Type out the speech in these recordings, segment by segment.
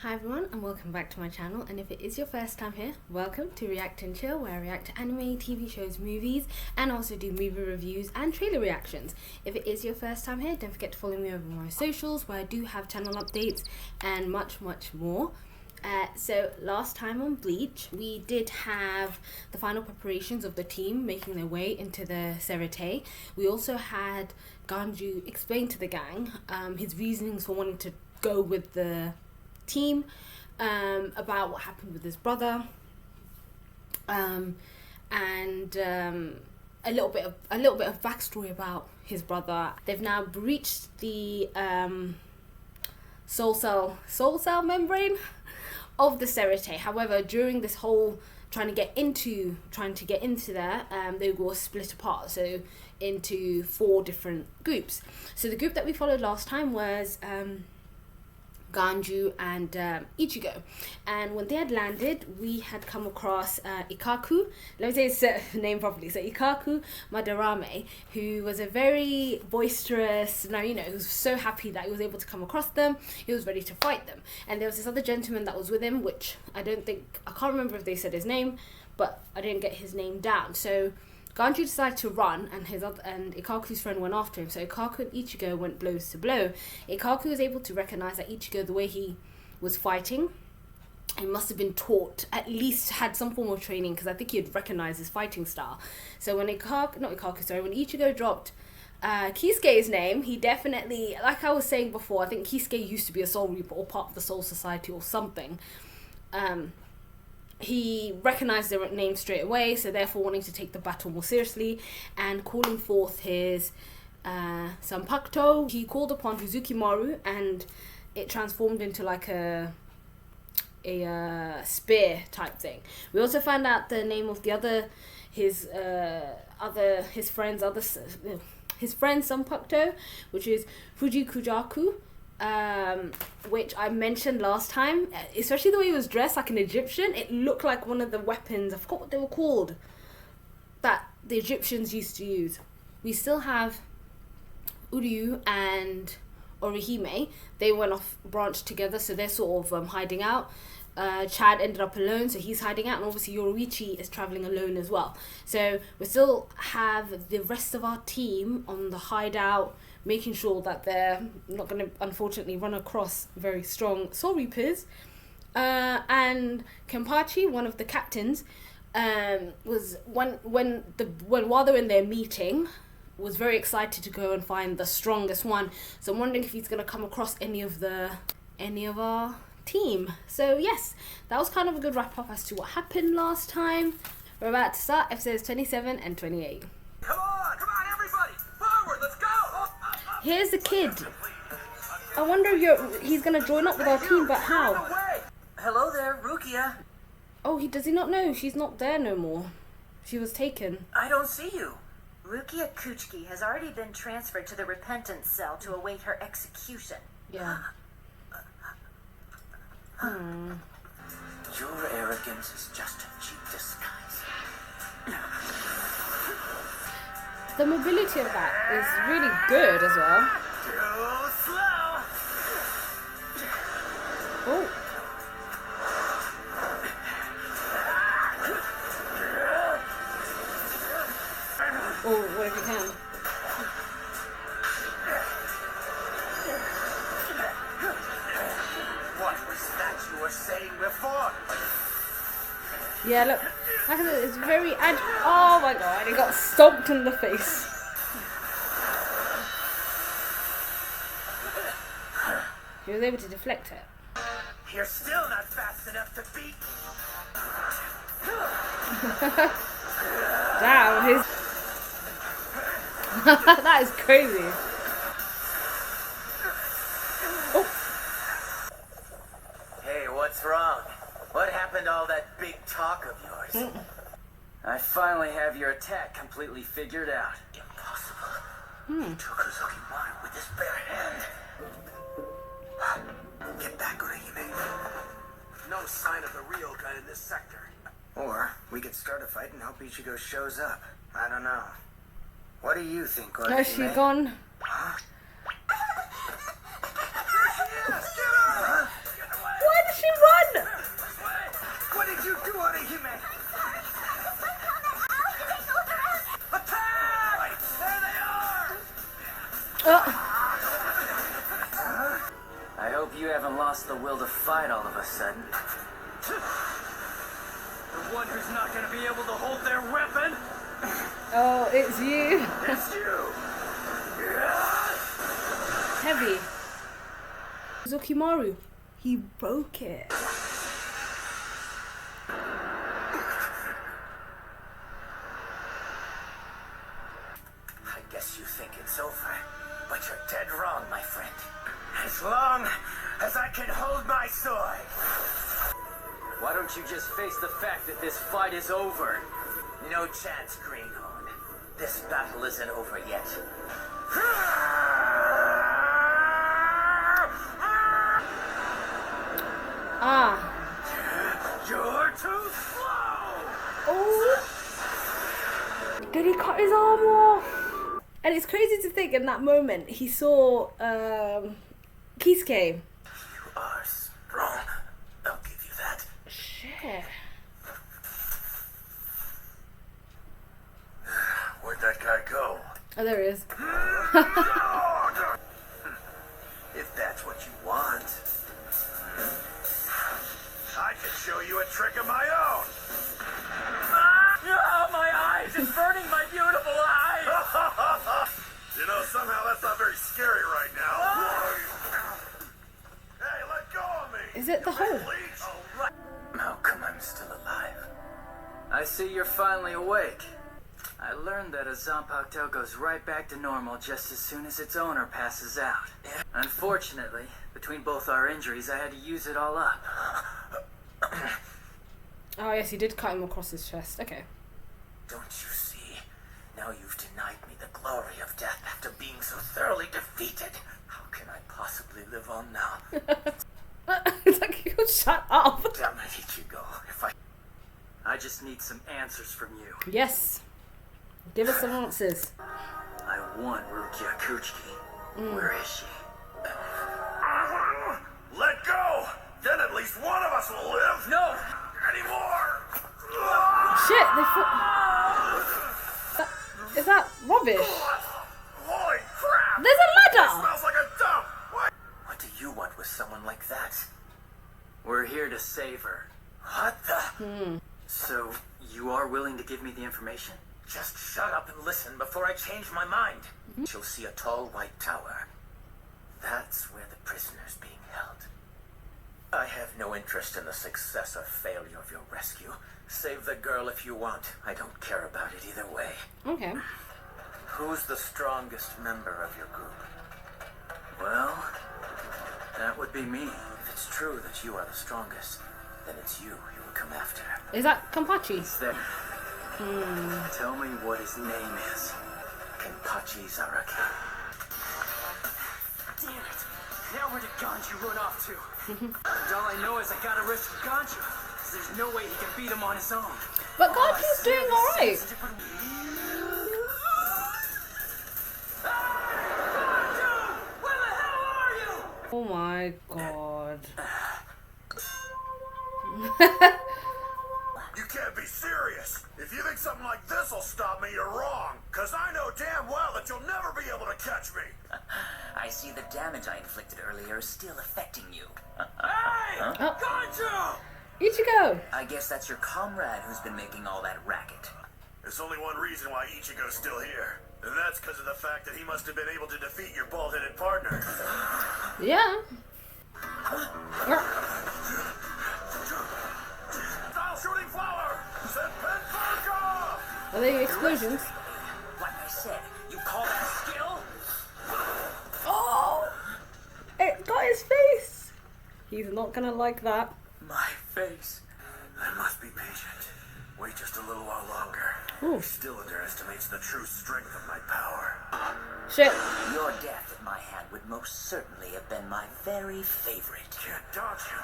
Hi everyone and welcome back to my channel, and if it is your first time here, welcome to React and Chill, where I react to anime, TV shows, movies, and also do movie reviews and trailer reactions. If it is your first time here, don't forget to follow me over my socials, where I do have channel updates and much more. So last time on Bleach, we did have the final preparations of the team making their way into the Serete. We also had Ganju explain to the gang his reasonings for wanting to go with the team, about what happened with his brother, and a little bit of backstory about his brother. They've now breached the soul cell membrane of the Serete. However, during this whole trying to get into there, they were split apart, so into 4 different groups. So the group that we followed last time was Ganju and Ichigo, and when they had landed, we had come across Ikkaku. Let me say his name properly. So Ikkaku Madarame, who was a very boisterous, he was so happy that he was able to come across them. He was ready to fight them, and there was this other gentleman that was with him, which I can't remember if they said his name, but I didn't get his name down. So Ganju decided to run, and Ikkaku's friend went after him. So Ikkaku and Ichigo went blows to blow. Ikkaku was able to recognize that Ichigo, the way he was fighting, he must have been taught, at least had some form of training, because I think he had recognized his fighting style. So when when Ichigo dropped Kisuke's name, he definitely, like I was saying before, I think Kisuke used to be a Soul Reaper or part of the Soul Society or something. He recognized their name straight away, so therefore wanting to take the battle more seriously and calling forth his Sanpakuto. He called upon Uzukimaru, and it transformed into like a spear type thing. We also found out the name of his friend's Sanpakuto, which is Fujikujaku. Which I mentioned last time, especially the way he was dressed like an Egyptian. It looked like one of the weapons, I forgot what they were called, that the Egyptians used to use. We still have Uryu and Orihime. They went off branch together, so they're sort of hiding out. Chad ended up alone, so he's hiding out, and obviously Yoruichi is traveling alone as well. So we still have the rest of our team on the hideout, making sure that they're not going to unfortunately run across very strong Soul Reapers. And Kenpachi, one of the captains, was while they were in their meeting, was very excited to go and find the strongest one. So I'm wondering if he's going to come across any of our team. So yes, that was kind of a good wrap up as to what happened last time. We're about to start episodes 27 and 28. Come on everybody, forward, let's go. Here's the kid. I wonder if he's gonna join up with our team, but how? Hello there, Rukia. Oh, does he not know? She's not there no more. She was taken. I don't see you. Rukia Kuchiki has already been transferred to the repentance cell to await her execution. Yeah. Your arrogance is just a cheap disguise. The mobility of that is really good as well. Too slow. Oh. Oh, what if you can? What was that you were saying before? Yeah, look. It's very oh my god, he got stomped in the face. He was able to deflect it. You're still not fast enough to beat. Damn, that is crazy. Oh. Hey, what's wrong? What happened to all that big talk of yours? I finally have your attack completely figured out. Impossible. He took Uzukimaru with his bare hand. Get back, Urihime. No sign of the real guy in this sector. Or we could start a fight and hope Ichigo shows up. I don't know. What do you think, Urihime? Has she gone? Huh? lost the will to fight all of a sudden. The one who's not gonna be able to hold their weapon? Oh, it's you. It's you! Heavy. Zokimaru. He broke it. I guess you think it's over, but you're dead wrong, my friend. As long as I can hold my sword. Why don't you just face the fact that this fight is over? No chance, Greenhorn. This battle isn't over yet. Ah. You're too slow! Oh. Did he cut his arm off? And it's crazy to think in that moment he saw Kisuke. You are strong. I'll give you that. Shit. Where'd that guy go? Oh, there he is. If that's what you want. I can show you a trick of my own. Oh, my eyes! It's burning my beautiful eyes! You know, somehow that's not very scary right now. Hey, let go of me! Is it the hole? Bleach! How come I'm still alive? I see you're finally awake. I learned that a Zanpakuto goes right back to normal just as soon as its owner passes out. Unfortunately, between both our injuries, I had to use it all up. Oh yes, he did cut him across his chest. Okay. Don't you see? Now you've denied me the glory of death after being so thoroughly defeated. How can I possibly live on now? It's like, you shut up. Damn it, Ichigo. I just need some answers from you. Yes. Give us some answers. I want Rukia Kuchiki. Where is she? Let go! Then at least one of us will live! No! Anymore! Shit, they fought. Is that rubbish? Holy crap! There's a ladder! Smells like a dump! What do you want with someone like that? We're here to save her. What the? So, you are willing to give me the information? Just shut up and listen before I change my mind. She'll see a tall white tower. That's where the prisoner's being held. I have no interest in the success or failure of your rescue. Save the girl if you want. I don't care about it either way. Okay. Who's the strongest member of your group? Well, that would be me. If it's true that you are the strongest, then it's you who will come after. Is that Kenpachi? Is there... Tell me what his name is. Kenpachi Zaraki. Damn it! Now where did Ganju run off to? And all I know is I gotta rescue Ganju. Cause there's no way he can beat him on his own. But Ganju's doing alright. Where the hell are you? Oh my god. You can't be serious! If you think something like this will stop me, you're wrong! Cause I know damn well that you'll never be able to catch me! I see the damage I inflicted earlier is still affecting you. Hey! Oh. Ganju! Ichigo! I guess that's your comrade who's been making all that racket. There's only one reason why Ichigo's still here. And that's because of the fact that he must have been able to defeat your bald-headed partner. Yeah. Style shooting flower! Senpen Falco! Are they explosions? Like I said, you call that skill? Oh! It got his face! He's not gonna like that. My face. I must be patient. Wait just a little while longer. Ooh. He still underestimates the true strength of my power. Shit. Your death at my hand would most certainly have been my very favorite. Can't dodge him.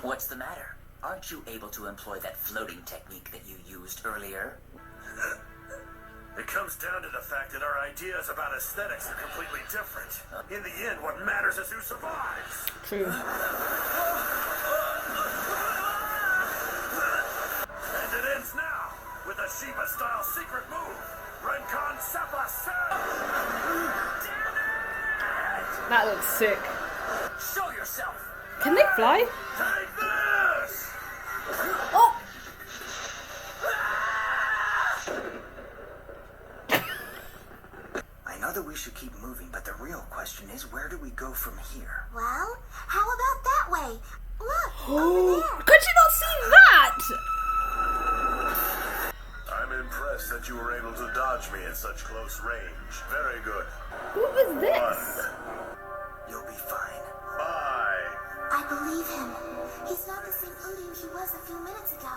What's the matter? Aren't you able to employ that floating technique that you used earlier? It comes down to the fact that our ideas about aesthetics are completely different. In the end, what matters is who survives. True. And it ends now with a Shiba-style secret move. Renkan Seppa Damn it! That looks sick. Show yourself. Can they fly? Take this! Oh! I know that we should keep moving, but the real question is, where do we go from here? Well, how about that way? Look, over there. Could you not see that? I'm impressed that you were able to dodge me at such close range. Very good. What was this? 1. You'll be fine. 5. I believe him. He's not the same Odin he was a few minutes ago.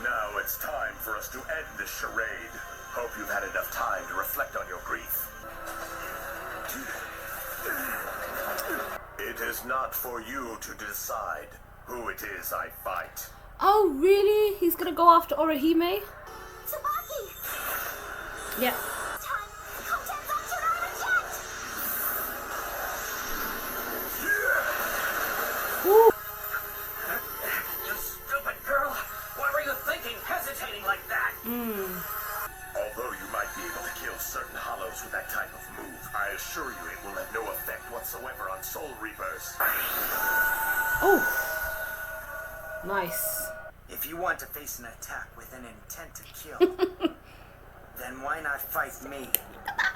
Now it's time for us to end this charade. Hope you've had enough time to reflect on your grief. It is not for you to decide who it is I fight. Oh, really? He's gonna go after Orihime? Tsubaki! Yeah. Time! Contact Doctor on a jet! Ooh. You stupid girl. What were you thinking, hesitating like that? Although you might be able to kill certain hollows with that type of move, I assure you it will have no effect whatsoever on Soul Reapers. Oh. Nice. If you want to face an attack with an intent to kill, then why not fight me?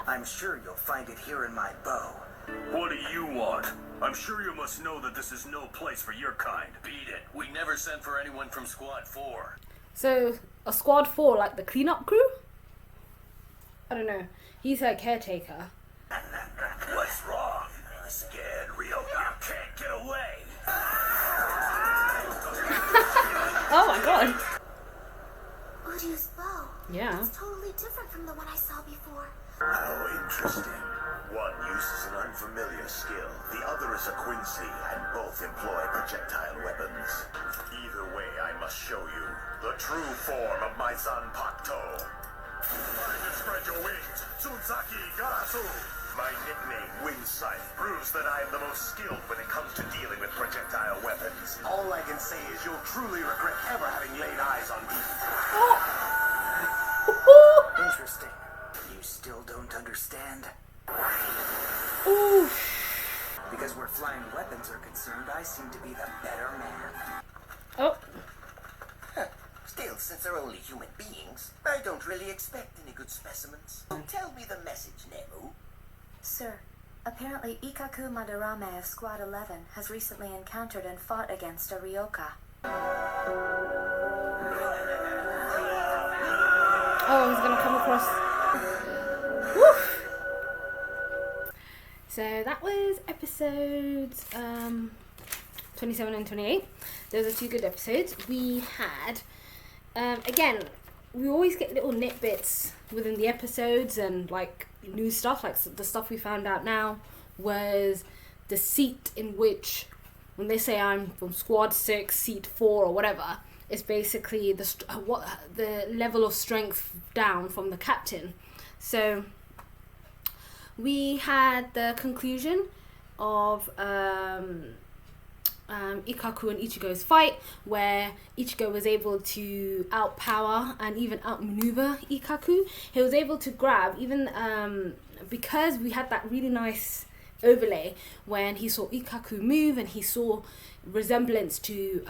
I'm sure you'll find it here in my bow. What do you want? I'm sure you must know that this is no place for your kind. Beat it. We never sent for anyone from Squad 4. So, a squad 4, like the cleanup crew? I don't know. He's her caretaker. What's wrong? Scared, Ryo? You can't get away! Oh my god. Udyu's bow. Yeah. It's totally different from the one I saw before. How interesting. One uses an unfamiliar skill, the other is a Quincy, and both employ projectile weapons. Either way, I must show you the true form of my Zanpakuto. Try to spread your wings, Tsunzaki Garasu. My nickname, Wind Scythe, proves that I am the most skilled when it comes to dealing with projectile weapons. All I can say is you'll truly regret ever having laid eyes on me. Interesting. You still don't understand? Ooh. Because where flying weapons are concerned, I seem to be the better man. Oh. Still, since they're only human beings, I don't really expect any good specimens. So tell me the message, Nemu. Sir, apparently Ikkaku Madarame of Squad 11 has recently encountered and fought against a Ryoka. Oh, he's gonna come across. Woof. So that was episodes 27 and 28. Those are two good episodes. We had, again, we always get little nitbits within the episodes and like new stuff. Like the stuff we found out now was the seat in which, when they say I'm from Squad 6, Seat 4 or whatever, it's basically the level of strength down from the captain. So we had the conclusion of Ikkaku and Ichigo's fight, where Ichigo was able to outpower and even outmaneuver Ikkaku. He was able to grab, even because we had that really nice overlay when he saw Ikkaku move and he saw resemblance to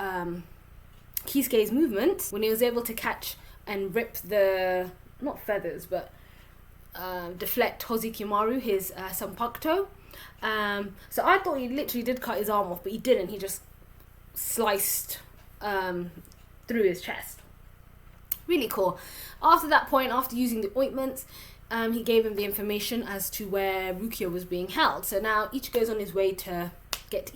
Kisuke's movement, when he was able to catch and rip the, not feathers, but deflect Hozukimaru, his Zanpakuto. So I thought he literally did cut his arm off, but he didn't. He just sliced through his chest. Really cool. After that point, after using the ointments, he gave him the information as to where Rukia was being held. So now Ichigo's on his way to get to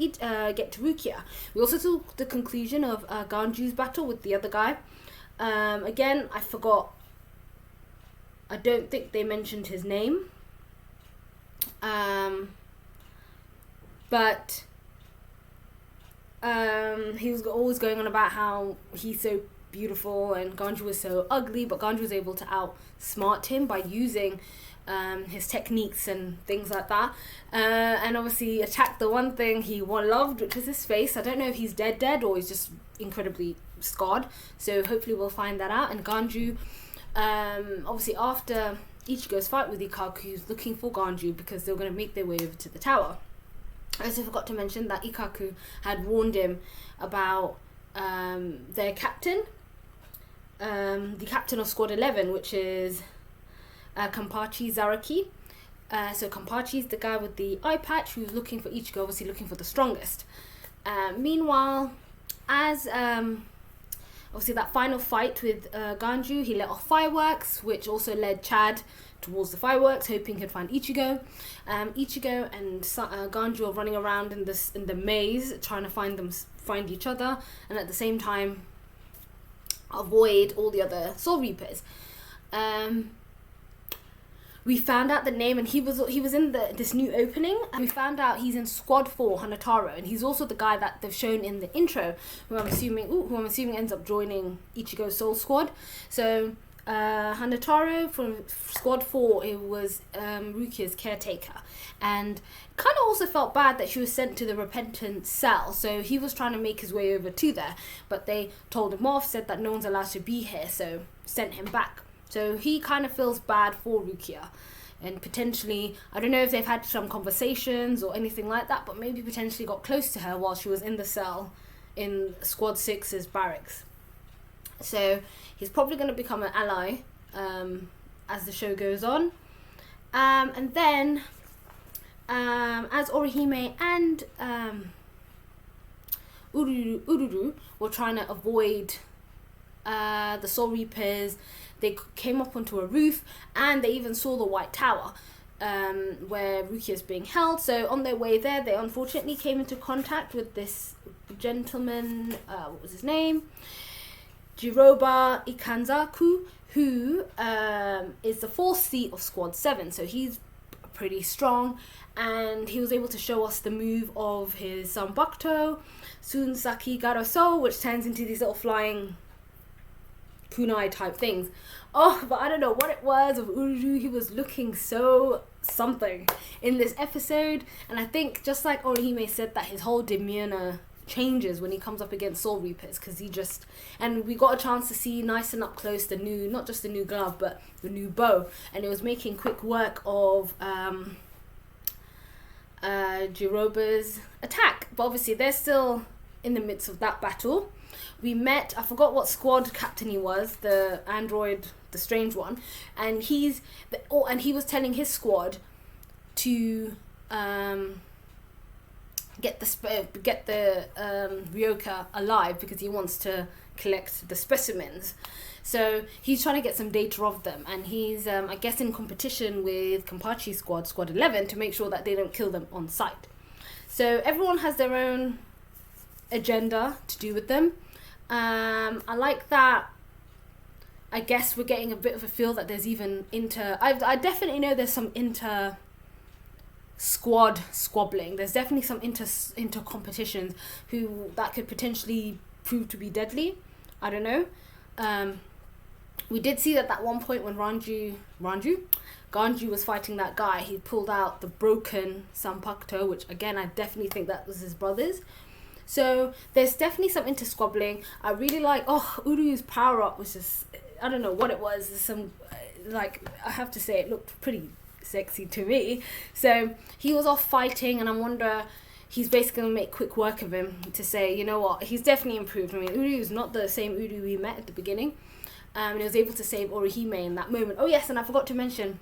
Rukia. We also saw the conclusion of Ganju's battle with the other guy. Again, I forgot. I don't think they mentioned his name. But he was always going on about how he's so beautiful and Ganju was so ugly, but Ganju was able to outsmart him by using his techniques and things like that, and obviously attacked the one thing he loved, which was his face. I don't know if he's dead or he's just incredibly scarred, so hopefully we'll find that out. And Ganju, obviously after Ichigo's fight with Ikkaku, who's looking for Ganju because they were going to make their way over to the tower. I also forgot to mention that Ikkaku had warned him about their captain, the captain of Squad 11, which is Kampachi Zaraki. So Kampachi is the guy with the eye patch who's looking for Ichigo, obviously looking for the strongest. Meanwhile, as obviously that final fight with Ganju, he let off fireworks, which also led Chad towards the fireworks, hoping he'd find Ichigo. Ichigo and Ganju are running around in the maze, trying to find each other, and at the same time avoid all the other Soul Reapers. We found out the name, and he was in this new opening. We found out he's in Squad 4, Hanataro, and he's also the guy that they've shown in the intro, who I'm assuming ends up joining Ichigo's Soul Squad. So Hanataro from Squad 4, it was Rukia's caretaker, and kind of also felt bad that she was sent to the repentant cell. So he was trying to make his way over to there, but they told him off, said that no one's allowed to be here, so sent him back. So he kind of feels bad for Rukia, and potentially, I don't know if they've had some conversations or anything like that, but maybe potentially got close to her while she was in the cell in Squad 6's barracks. So he's probably going to become an ally as the show goes on. And then, as Orihime and Ururu were trying to avoid the Soul Reapers, they came up onto a roof, and they even saw the White Tower where Rukia is being held. So on their way there, they unfortunately came into contact with this gentleman, what was his name? Jiroba Ikanzaku, who is the 4th seat of Squad 7. So he's pretty strong, and he was able to show us the move of his Sanbakuto, Sunsaki Garoso, which turns into these little flying kunai type things. Oh, but I don't know what it was of Ururu. He was looking so something in this episode, and I think just like Orihime said, that his whole demeanor changes when he comes up against Soul Reapers, because and we got a chance to see nice and up close the new, not just the new glove, but the new bow, and it was making quick work of Jiroba's attack. But obviously they're still in the midst of that battle. We met, I forgot what squad captain he was, the android, the strange one, and he was telling his squad to get the Ryoka alive, because he wants to collect the specimens. So he's trying to get some data of them, and he's I guess in competition with Kampachi's squad 11, to make sure that they don't kill them on sight. So everyone has their own agenda to do with them. I like that. I guess we're getting a bit of a feel that there's even I definitely know there's some squad squabbling. There's definitely some inter competitions that could potentially prove to be deadly. I don't know. We did see that at one point when Ganju was fighting that guy, he pulled out the broken Sanpakuto, which again I definitely think that was his brother's. So there's definitely some inter-squabbling. I really like, Uru's power-up was just, I don't know what it was. There's some, I have to say, it looked pretty sexy to me. So he was off fighting, and I wonder, he's basically going to make quick work of him to say, you know what, he's definitely improved. I mean, Uru's not the same Uru we met at the beginning. And he was able to save Orihime in that moment. Oh yes, and I forgot to mention,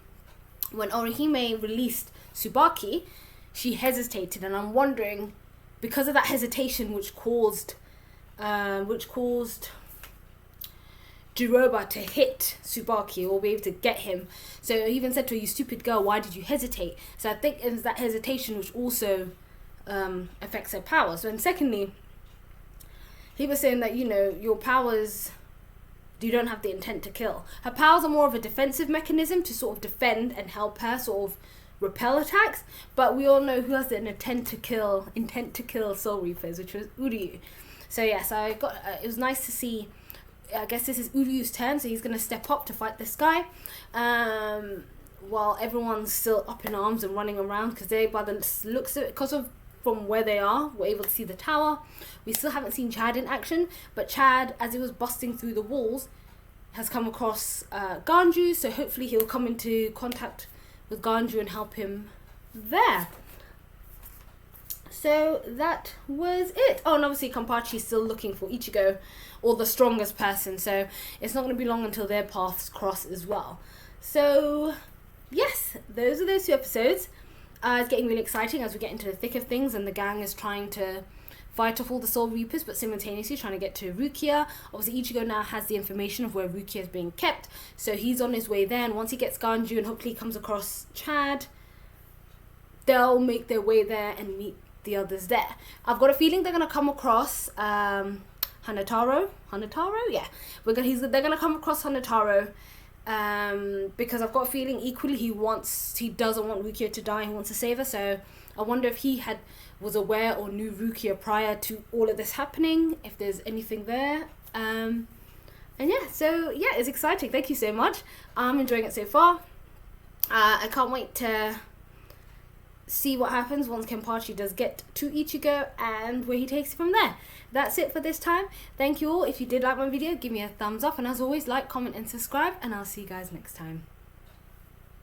when Orihime released Tsubaki, she hesitated, and I'm wondering, because of that hesitation which caused Jiroba to hit Tsubaki or be able to get him. So he even said to her, "You stupid girl, why did you hesitate?" So I think it's that hesitation which also affects her powers. And secondly, he was saying that, your powers, you don't have the intent to kill. Her powers are more of a defensive mechanism to sort of defend and help her sort of repel attacks, but we all know who has an intent to kill Soul Reapers, which was Uryu. So yes, it was nice to see. I guess this is Uryu's turn, so he's going to step up to fight this guy, while everyone's still up in arms and running around, because they, by the looks of it, from where they are, we're able to see the tower. We still haven't seen Chad in action, but Chad, as he was busting through the walls, has come across Ganju, so hopefully he'll come into contact with Ganju and help him there. So that was it. Oh, and obviously Kenpachi's still looking for Ichigo, or the strongest person, so it's not going to be long until their paths cross as well. So yes, those are those 2 episodes. It's getting really exciting as we get into the thick of things, and the gang is trying to fight off all the Soul Reapers, but simultaneously trying to get to Rukia. Obviously Ichigo now has the information of where Rukia is being kept, so he's on his way there, and once he gets Ganju and hopefully comes across Chad, they'll make their way there and meet the others there. I've got a feeling they're gonna come across Hanataro, yeah. They're gonna come across Hanataro, because I've got a feeling equally he doesn't want Rukia to die. He wants to save her. So I wonder if he was aware or knew Rukia prior to all of this happening. If there's anything there, and yeah. So yeah, it's exciting. Thank you so much. I'm enjoying it so far. I can't wait to see what happens once Kenpachi does get to Ichigo and where he takes it from there. That's it for this time. Thank you all. If you did like my video, give me a thumbs up, and as always, like, comment and subscribe, and I'll see you guys next time.